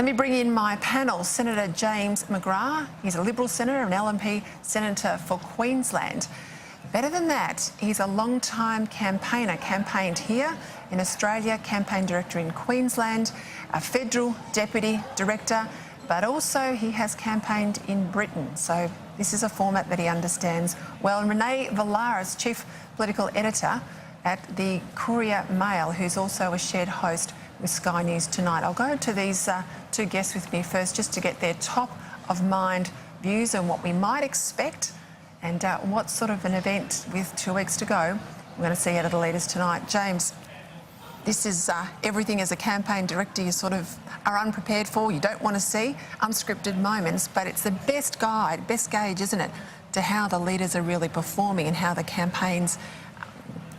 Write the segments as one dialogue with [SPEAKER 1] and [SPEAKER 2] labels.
[SPEAKER 1] Let me bring in my panel. Senator James McGrath, he's a Liberal senator, an LNP senator for Queensland. Better than that, he's a long-time campaigner, campaigned here in Australia, campaign director in Queensland, a federal deputy director, but also he has campaigned in Britain. So this is a format that he understands well. And Renee Valaris, chief political editor at the Courier Mail, who's also a shared host with Sky News Tonight. I'll go to these two guests with me first just to get their top of mind views on what we might expect and what sort of an event with 2 weeks to go we're going to see out of the leaders tonight. James, this is everything as a campaign director you sort of are unprepared for. You don't want to see unscripted moments, but it's the best guide, best gauge, isn't it, to how the leaders are really performing and how the campaigns,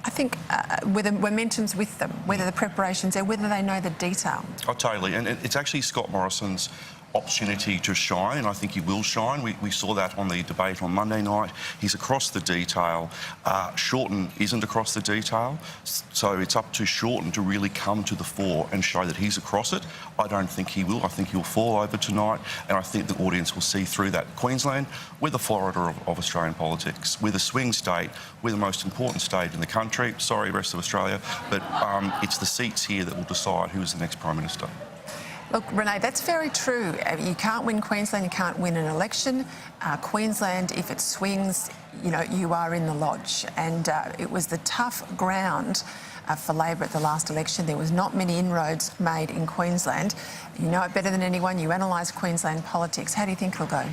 [SPEAKER 1] I think, whether momentum's with them, whether the preparation's there, whether they know the detail.
[SPEAKER 2] Oh, totally. And it's actually Scott Morrison's opportunity to shine, and I think he will shine. We saw that on the debate on Monday night. He's across the detail. Shorten isn't across the detail, so it's up to Shorten to really come to the fore and show that he's across it. I don't think he will. I think he'll fall over tonight, and I think the audience will see through that. Queensland, we're the Florida of Australian politics. We're the swing state. We're the most important state in the country. Sorry, rest of Australia, but it's the seats here that will decide who is the next Prime Minister.
[SPEAKER 1] Look, Renee, that's very true. You can't win Queensland, you can't win an election. Queensland, if it swings, you know, you are in the lodge. And it was the tough ground for Labor at the last election. There was not many inroads made in Queensland. You know it better than anyone. You analyse Queensland politics. How do you think it'll go?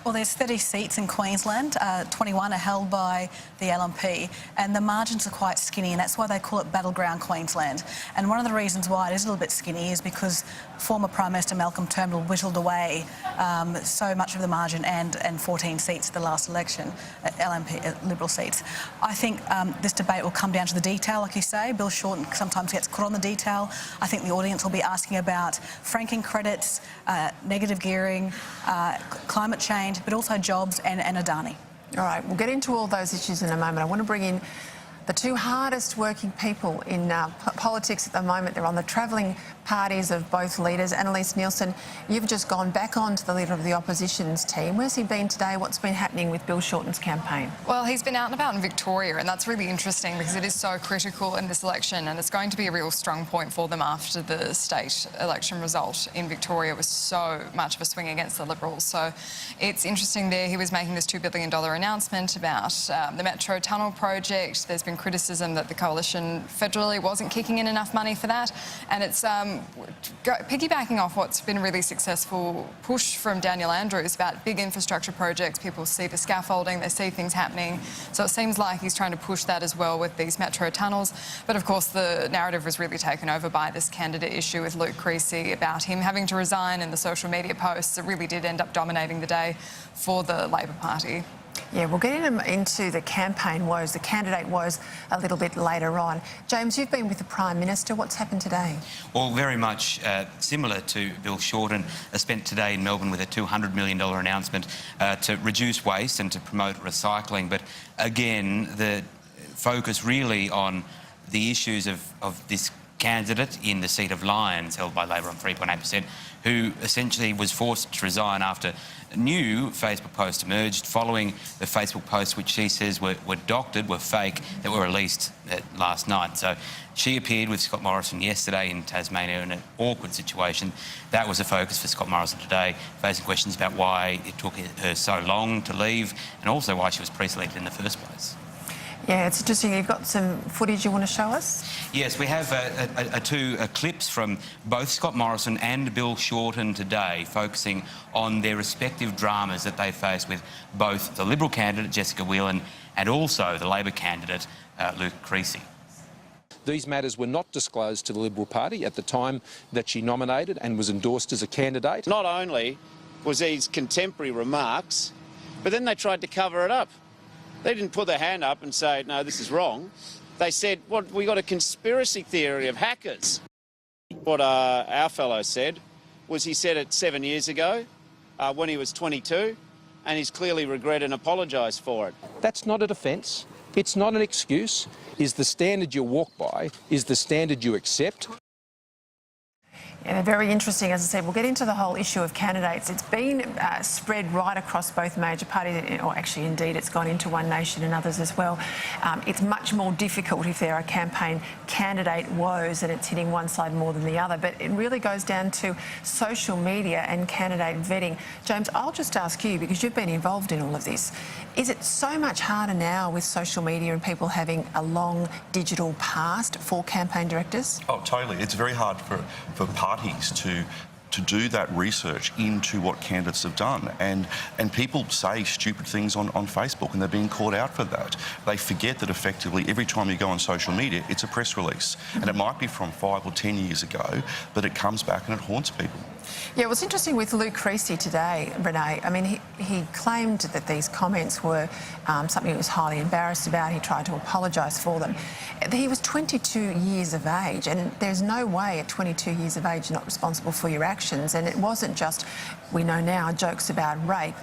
[SPEAKER 3] Well, there's 30 seats in Queensland, 21 are held by the LNP, and the margins are quite skinny, and that's why they call it Battleground Queensland. And one of the reasons why it is a little bit skinny is because former Prime Minister Malcolm Turnbull whittled away so much of the margin and 14 seats at the last election, LNP, Liberal seats. I think this debate will come down to the detail, like you say. Bill Shorten sometimes gets caught on the detail. I think the audience will be asking about franking credits, negative gearing, climate change, but also jobs and Adani.
[SPEAKER 1] All right, we'll get into all those issues in a moment. I want to bring in the two hardest working people in politics at the moment. They're on the travelling parties of both leaders. Annalise Nielsen, you've just gone back onto the leader of the opposition's team. Where's he been today? What's been happening with Bill Shorten's campaign?
[SPEAKER 4] Well, he's been out and about in Victoria, and that's really interesting because it is so critical in this election, and it's going to be a real strong point for them after the state election result in Victoria was so much of a swing against the Liberals. So it's interesting there. He was making this $2 billion announcement about the Metro Tunnel project. There's been criticism that the coalition federally wasn't kicking in enough money for that, and it's piggybacking off what's been a really successful push from Daniel Andrews about big infrastructure projects. People see the scaffolding, they see things happening, so it seems like he's trying to push that as well with these metro tunnels. But of course the narrative was really taken over by this candidate issue with Luke Creasy about him having to resign, and the social media posts. It really did end up dominating the day for the Labor Party.
[SPEAKER 1] Yeah, we'll get into the campaign woes, the candidate woes a little bit later on. James, you've been with the Prime Minister. What's happened today?
[SPEAKER 5] Well, very much similar to Bill Shorten. Spent today in Melbourne with a $200 million announcement to reduce waste and to promote recycling. But again, the focus really on the issues of this candidate in the seat of Lyons, held by Labor on 3.8%, who essentially was forced to resign after a new Facebook post emerged following the Facebook posts which she says were doctored, were fake, that were released last night. So she appeared with Scott Morrison yesterday in Tasmania in an awkward situation. That was a focus for Scott Morrison today, facing questions about why it took her so long to leave and also why she was pre-selected in the first place.
[SPEAKER 1] Yeah, it's interesting. You've got some footage you want to show us?
[SPEAKER 5] Yes, we have two clips from both Scott Morrison and Bill Shorten today, focusing on their respective dramas that they faced with both the Liberal candidate, Jessica Whelan, and also the Labor candidate, Luke Creasy.
[SPEAKER 6] These matters were not disclosed to the Liberal Party at the time that she nominated and was endorsed as a candidate.
[SPEAKER 7] Not only was these contemporary remarks, but then they tried to cover it up. They didn't put their hand up and say, no, this is wrong. They said, what, we got a conspiracy theory of hackers. What our fellow said was he said it 7 years ago when he was 22, and he's clearly regretted and apologised for it.
[SPEAKER 6] That's not a defence. It's not an excuse. Is the standard you walk by, is the standard you accept.
[SPEAKER 1] Yeah, they're very interesting. As I said, we'll get into the whole issue of candidates. It's been spread right across both major parties, or actually, indeed, it's gone into One Nation and others as well. It's much more difficult if there are campaign candidate woes and it's hitting one side more than the other. But it really goes down to social media and candidate vetting. James, I'll just ask you, because you've been involved in all of this, is it so much harder now with social media and people having a long digital past for campaign directors?
[SPEAKER 2] Oh, totally. It's very hard for parties to do that research into what candidates have done. And people say stupid things on Facebook and they're being called out for that. They forget that effectively every time you go on social media, it's a press release. And it might be from 5 or 10 years ago, but it comes back and it haunts people.
[SPEAKER 1] Yeah, it was interesting with Luke Creasy today, Renee. I mean, he claimed that these comments were something he was highly embarrassed about. He tried to apologise for them. He was 22 years of age, and there's no way at 22 years of age you're not responsible for your actions. And it wasn't just, we know now, jokes about rape.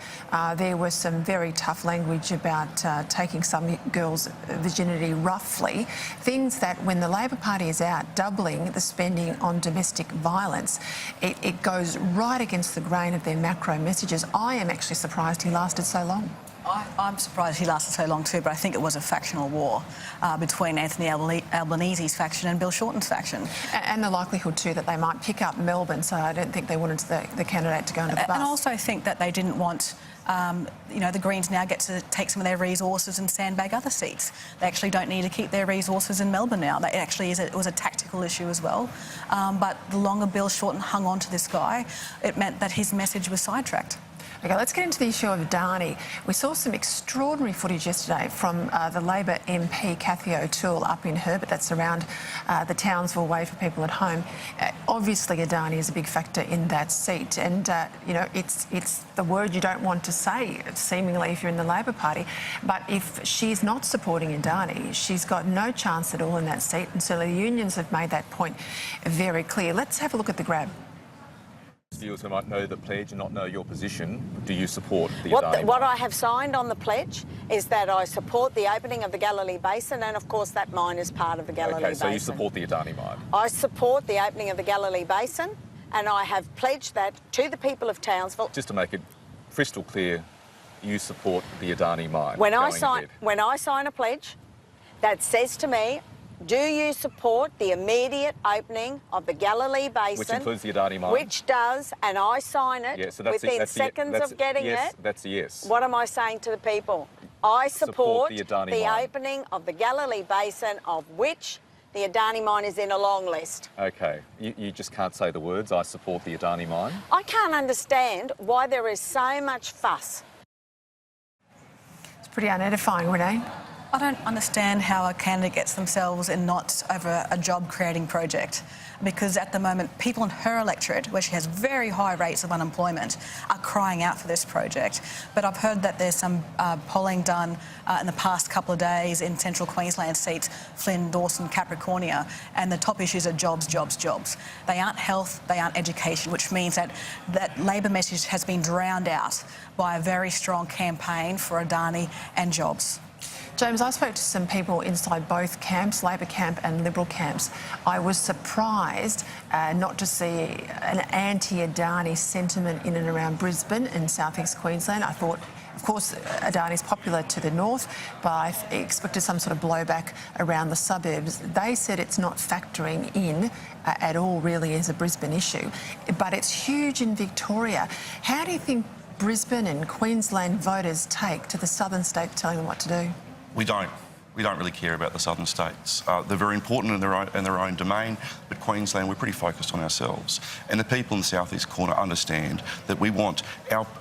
[SPEAKER 1] There was some very tough language about taking some girls' virginity roughly. Things that, when the Labor Party is out doubling the spending on domestic violence, it goes right against the grain of their macro messages. I am actually surprised he lasted so long.
[SPEAKER 3] I'm surprised he lasted so long too, but I think it was a factional war between Anthony Albanese's faction and Bill Shorten's faction.
[SPEAKER 1] And the likelihood too that they might pick up Melbourne, so I don't think they wanted the candidate to go under the bus.
[SPEAKER 3] And also think that they didn't want the Greens now get to take some of their resources and sandbag other seats. They actually don't need to keep their resources in Melbourne now. That actually it was a tactical issue as well. But the longer Bill Shorten hung on to this guy, it meant that his message was sidetracked.
[SPEAKER 1] OK, let's get into the issue of Adani. We saw some extraordinary footage yesterday from the Labor MP, Cathy O'Toole, up in Herbert. That's around the Townsville way for people at home. Obviously, Adani is a big factor in that seat. And, it's the word you don't want to say, seemingly, if you're in the Labor Party. But if she's not supporting Adani, she's got no chance at all in that seat. And so the unions have made that point very clear. Let's have a look at the grab.
[SPEAKER 8] Viewers who might know the pledge and not know your position, do you support the Adani?
[SPEAKER 9] What I have signed on the pledge is that I support the opening of the Galilee Basin, and of course that mine is part of the Galilee Basin.
[SPEAKER 8] Okay, so you support the Adani mine?
[SPEAKER 9] I support the opening of the Galilee Basin, and I have pledged that to the people of Townsville.
[SPEAKER 8] Just to make it crystal clear, you support the Adani mine?
[SPEAKER 9] When I sign a pledge that says to me, do you support the immediate opening of the Galilee Basin?
[SPEAKER 8] Which includes the Adani mine?
[SPEAKER 9] Which does, and I sign it within seconds of getting it.
[SPEAKER 8] That's a yes.
[SPEAKER 9] What am I saying to the people? I support
[SPEAKER 8] the Adani mine.
[SPEAKER 9] Opening of the Galilee Basin, of which the Adani mine is in a long list.
[SPEAKER 8] OK. You just can't say the words, I support the Adani mine?
[SPEAKER 9] I can't understand why there is so much fuss.
[SPEAKER 1] It's pretty unedifying, Renee.
[SPEAKER 3] I don't understand how a candidate gets themselves in knots over a job-creating project, because at the moment people in her electorate, where she has very high rates of unemployment, are crying out for this project. But I've heard that there's some polling done in the past couple of days in central Queensland seats, Flynn, Dawson, Capricornia, and the top issues are jobs, jobs, jobs. They aren't health, they aren't education, which means that Labor message has been drowned out by a very strong campaign for Adani and jobs.
[SPEAKER 1] James, I spoke to some people inside both camps, Labor camp and Liberal camps. I was surprised not to see an anti-Adani sentiment in and around Brisbane and southeast Queensland. I thought, of course, Adani's popular to the north, but I expected some sort of blowback around the suburbs. They said it's not factoring in at all, really, as a Brisbane issue, but it's huge in Victoria. How do you think Brisbane and Queensland voters take to the southern states telling them what to do?
[SPEAKER 2] We don't. We don't really care about the southern states. They're very important in their own domain, but Queensland, we're pretty focused on ourselves. And the people in the southeast corner understand that we want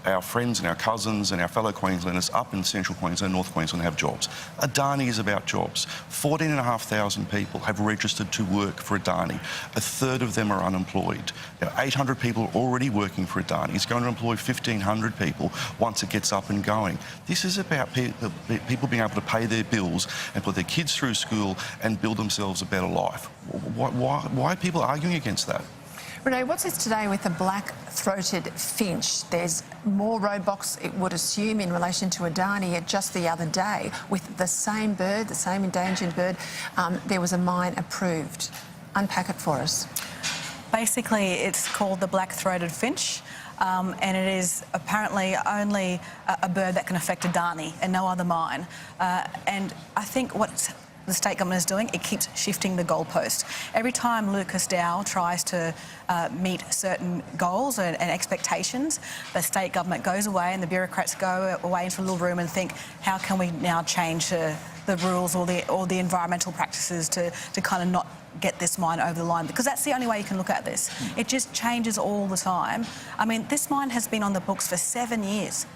[SPEAKER 2] our friends and our cousins and our fellow Queenslanders up in central Queensland, North Queensland have jobs. Adani is about jobs. 14,500 people have registered to work for Adani. A third of them are unemployed. Now, 800 people are already working for Adani. It's going to employ 1,500 people once it gets up and going. This is about people being able to pay their bills and put their kids through school and build themselves a better life. Why are people arguing against that?
[SPEAKER 1] Renee, what's this today with the black-throated finch? There's more roadblocks, it would assume, in relation to Adani. Yet just the other day, with the same bird, the same endangered bird, there was a mine approved. Unpack it for us.
[SPEAKER 3] Basically, it's called the black-throated finch, and it is apparently only a bird that can affect Adani and no other mine. And I think what the state government is doing, it keeps shifting the goalpost. Every time Lucas Dow tries to meet certain goals and expectations, the state government goes away and the bureaucrats go away into a little room and think, how can we now change the rules or the environmental practices to kind of not get this mine over the line, because that's the only way you can look at this. It just changes all the time. I mean, this mine has been on the books for 7 years.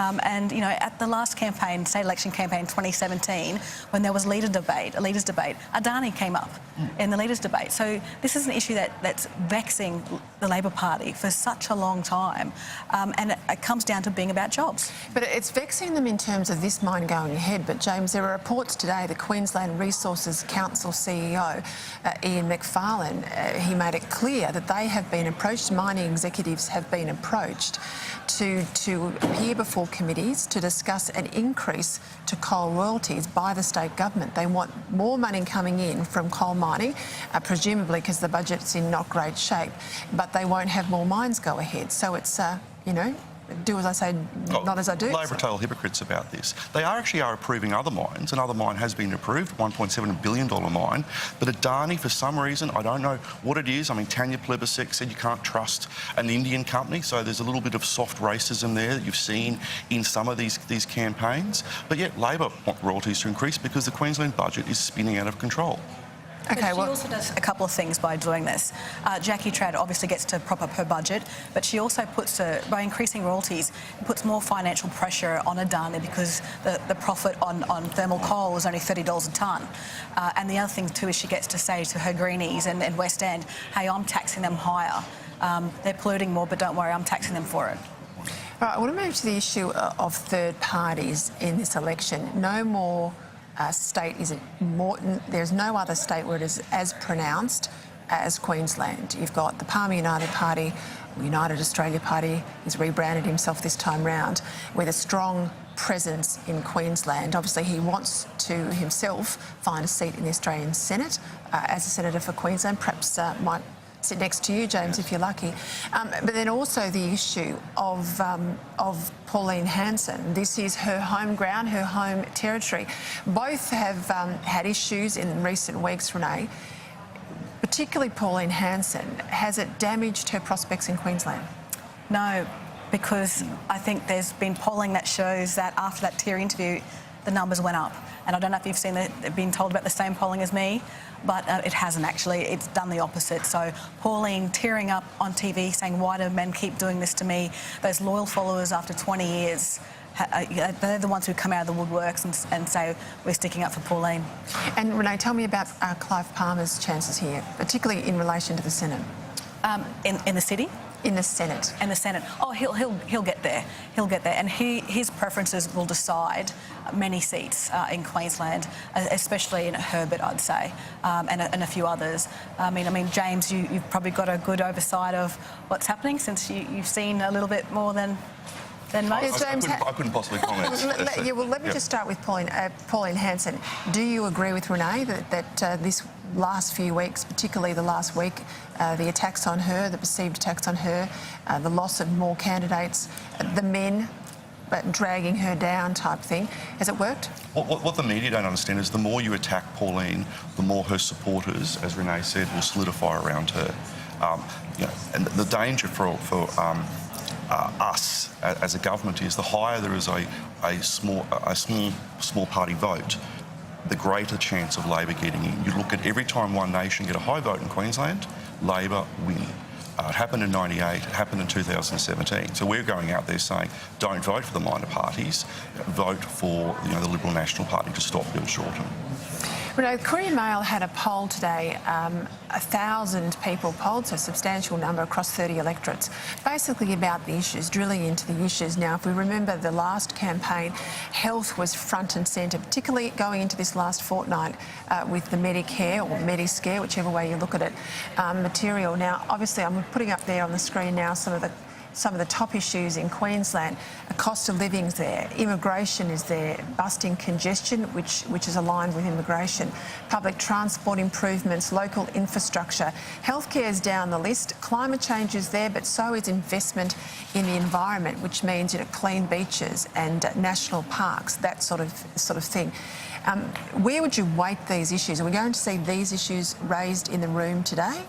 [SPEAKER 3] And, you know, at the last campaign, state election campaign 2017, when there was a leaders debate, Adani came up in the leaders debate. So this is an issue that's vexing the Labor Party for such a long time. And it comes down to being about jobs.
[SPEAKER 1] But it's vexing them in terms of this mine going ahead. But, James, there are reports today, the Queensland Resources Council CEO, Ian McFarlane, he made it clear that they have been approached, mining executives have been approached to appear before committees to discuss an increase to coal royalties by the state government. They want more money coming in from coal mining, presumably because the budget's in not great shape, but they won't have more mines go ahead. So it's, you know, do as I say, not as I do.
[SPEAKER 2] Labor are total hypocrites about this. They actually are approving other mines. Another mine has been approved, $1.7 billion mine. But Adani, for some reason, I don't know what it is. I mean, Tanya Plibersek said you can't trust an Indian company, so there's a little bit of soft racism there that you've seen in some of these campaigns. But yet Labor want royalties to increase because the Queensland budget is spinning out of control.
[SPEAKER 3] Okay, she also does a couple of things by doing this. Jackie Trad obviously gets to prop up her budget, but she also puts, by increasing royalties, puts more financial pressure on Adani because the profit on thermal coal is only $30 a tonne. And the other thing too is she gets to say to her greenies and West End, hey, I'm taxing them higher. They're polluting more, but don't worry, I'm taxing them for it.
[SPEAKER 1] All right, I want to move to the issue of third parties in this election. No more state is it more. There's no other state where it is as pronounced as Queensland. You've got the Palmer United Party, United Australia Party. He's rebranded himself this time round with a strong presence in Queensland. Obviously, he wants to himself find a seat in the Australian Senate as a senator for Queensland. Perhaps might sit next to you, James, if you're lucky. But then also the issue of Pauline Hanson. This is her home ground, her home territory. Both have had issues in recent weeks, Renee. Particularly Pauline Hanson. Has it damaged her prospects in Queensland?
[SPEAKER 3] No, because I think there's been polling that shows that after that Tier interview, the numbers went up. And I don't know if you've been told about the same polling as me, but it hasn't actually. It's done the opposite. So Pauline tearing up on TV saying, why do men keep doing this to me? Those loyal followers after 20 years, they're the ones who come out of the woodworks and say, we're sticking up for Pauline.
[SPEAKER 1] And Renee, tell me about Clive Palmer's chances here, particularly in relation to the Senate.
[SPEAKER 3] In the city?
[SPEAKER 1] In the Senate.
[SPEAKER 3] In the Senate. Oh, he'll get there. He'll get there. And his preferences will decide many seats in Queensland, especially in Herbert, I'd say, and a few others. I mean, James, you've probably got a good oversight of what's happening since you've seen a little bit more than most.
[SPEAKER 2] I couldn't possibly comment.
[SPEAKER 1] Let me just start with Pauline Hanson. Do you agree with Renee that this last few weeks, particularly the last week, the attacks on her, the perceived attacks on her, the loss of more candidates, the men dragging her down type thing, has it worked?
[SPEAKER 2] What the media don't understand is the more you attack Pauline, the more her supporters, as Renee said, will solidify around her. And the danger for us as a government is the higher there is a small party vote, the greater chance of Labor getting in. You look at every time One Nation get a high vote in Queensland, Labor win. It happened in '98, it happened in 2017. So we're going out there saying, don't vote for the minor parties, vote for the Liberal National Party to stop Bill Shorten.
[SPEAKER 1] Renee, the Courier Mail had a poll today, 1,000 people polled, so a substantial number across 30 electorates, basically about the issues, drilling into the issues. Now, if we remember the last campaign, health was front and centre, particularly going into this last fortnight with the Medicare or Mediscare, whichever way you look at it, material. Now, obviously, I'm putting up there on the screen now some of the some of the top issues in Queensland. The cost of living's there, immigration is there, busting congestion, which is aligned with immigration, public transport improvements, local infrastructure, healthcare is down the list, climate change is there, but so is investment in the environment, which means clean beaches and national parks, that sort of thing. Where would you weight these issues? Are we going to see these issues raised in the room today?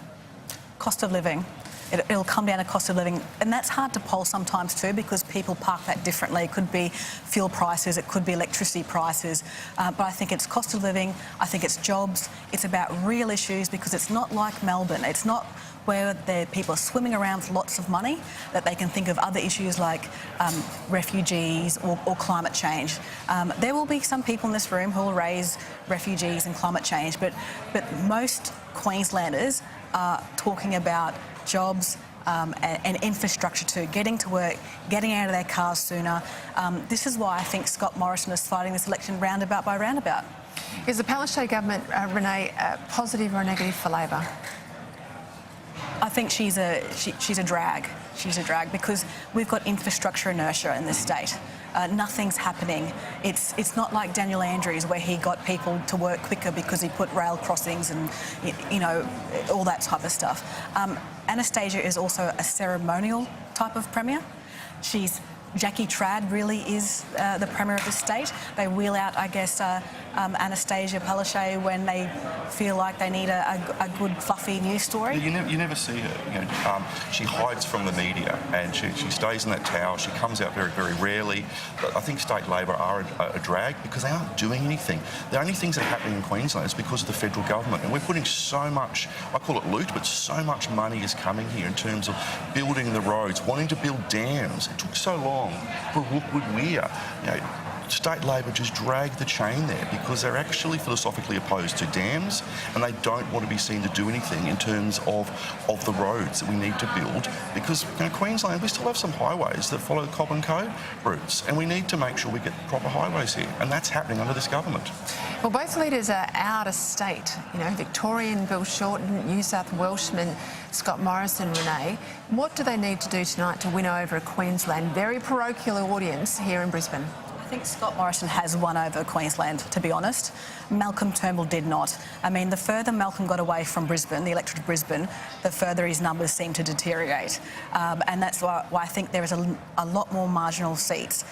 [SPEAKER 3] Cost of living. It'll come down to cost of living, and that's hard to poll sometimes too because people park that differently. It could be fuel prices, it could be electricity prices, but I think it's cost of living, I think it's jobs, it's about real issues because it's not like Melbourne. It's not where people are swimming around with lots of money that they can think of other issues like refugees or climate change. There will be some people in this room who will raise refugees and climate change, but most Queenslanders are talking about jobs and infrastructure too, getting to work, getting out of their cars sooner. This is why I think Scott Morrison is fighting this election roundabout by roundabout.
[SPEAKER 1] Is the Palaszczuk government, Renee, positive or negative for Labor?
[SPEAKER 3] I think she's a drag. She's a drag because we've got infrastructure inertia in this state. Nothing's happening. It's not like Daniel Andrews where he got people to work quicker because he put rail crossings and all that type of stuff. Anastasia is also a ceremonial type of premier. Jackie Trad really is the Premier of the state. They wheel out, I guess, Anastasia Palaszczuk when they feel like they need a good, fluffy news story.
[SPEAKER 2] You never see her. She hides from the media and she stays in that tower. She comes out very, very rarely. But I think state Labor are a drag because they aren't doing anything. The only things that are happening in Queensland is because of the federal government. And we're putting so much, I call it loot, but so much money is coming here in terms of building the roads, wanting to build dams. It took so long for Rookwood Weir. State Labor just drag the chain there because they're actually philosophically opposed to dams and they don't want to be seen to do anything in terms of the roads that we need to build because Queensland, we still have some highways that follow the Cobb and Co routes and we need to make sure we get proper highways here and that's happening under this government.
[SPEAKER 1] Well, both leaders are out of state. Victorian Bill Shorten, New South Welshman Scott Morrison, Renee. What do they need to do tonight to win over a Queensland very parochial audience here in Brisbane?
[SPEAKER 3] I think Scott Morrison has won over Queensland, to be honest. Malcolm Turnbull did not. I mean, the further Malcolm got away from Brisbane, the electorate of Brisbane, the further his numbers seem to deteriorate. And that's why I think there is a lot more marginal seats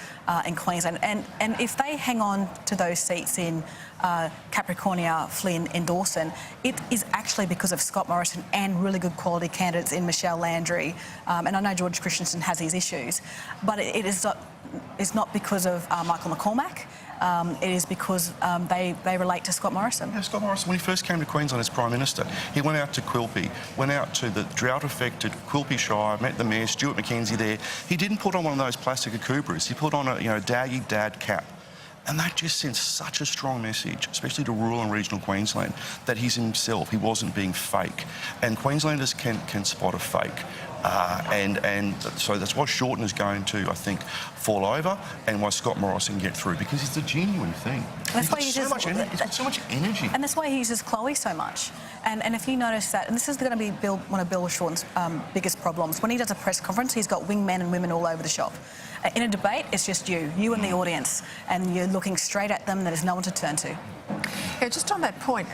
[SPEAKER 3] in Queensland. And if they hang on to those seats in Capricornia, Flynn and Dawson, it is actually because of Scott Morrison and really good quality candidates in Michelle Landry. And I know George Christensen has his issues, but it's not because of Michael McCormack. It is because they relate to Scott Morrison.
[SPEAKER 2] Yeah, Scott Morrison, when he first came to Queensland as Prime Minister, he went out to Quilpie, went out to the drought-affected Quilpie Shire, met the Mayor, Stuart McKenzie there. He didn't put on one of those plastic Akubras. He put on a daggy dad cap. And that just sends such a strong message, especially to rural and regional Queensland, that he's himself, he wasn't being fake. And Queenslanders can spot a fake. And so that's why Shorten is going to, I think, fall over and why Scott Morrison get through, because it's a genuine thing.
[SPEAKER 3] That's why
[SPEAKER 2] he's got so much energy.
[SPEAKER 3] And that's why he uses Chloe so much. And if you notice that, and this is going to be one of Bill Shorten's biggest problems, when he does a press conference, he's got wingmen and women all over the shop. In a debate, it's just you and the audience, and you're looking straight at them, there's no one to turn to.
[SPEAKER 1] Yeah, just on that point,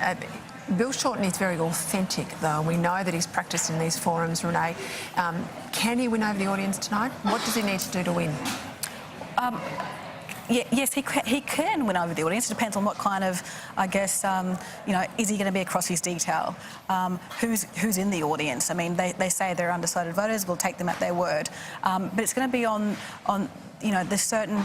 [SPEAKER 1] Bill Shorten is very authentic, though. We know that he's practiced in these forums, Renee. Can he win over the audience tonight? What does he need to do to win?
[SPEAKER 3] Yes, he can win over the audience. It depends on what kind of, I guess, is he going to be across his detail? Who's in the audience? I mean, they say they're undecided voters. We'll take them at their word. But it's going to be on there's certain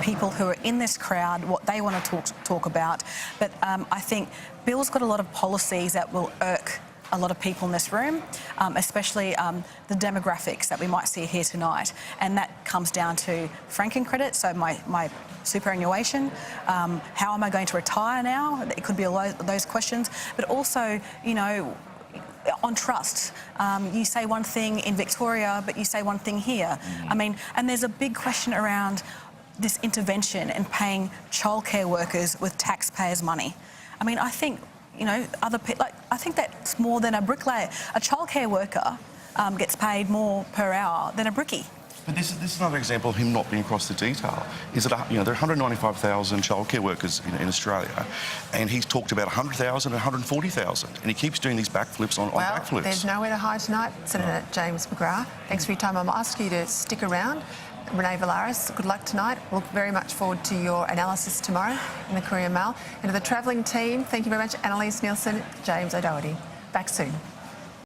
[SPEAKER 3] people who are in this crowd, what they want to talk about. But I think Bill's got a lot of policies that will irk a lot of people in this room, especially the demographics that we might see here tonight. And that comes down to franking credit, so my superannuation, how am I going to retire now? It could be those questions, but also, on trust. You say one thing in Victoria, but you say one thing here. I mean, and there's a big question around this intervention and paying childcare workers with taxpayers' money. I mean, I think, other people, I think that's more than a bricklayer. A childcare worker gets paid more per hour than a brickie.
[SPEAKER 2] But this is another example of him not being across the detail. Is that, you know, there are 195,000 childcare workers in Australia, and he's talked about 100,000 and 140,000, and he keeps doing these backflips on backflips.
[SPEAKER 1] There's nowhere to hide tonight, Senator James McGrath. Thanks for your time. I'll ask you to stick around. Renee Valaris, good luck tonight. We'll look very much forward to your analysis tomorrow in the Courier Mail. And to the travelling team, thank you very much, Annalise Nielsen, James O'Doherty. Back soon.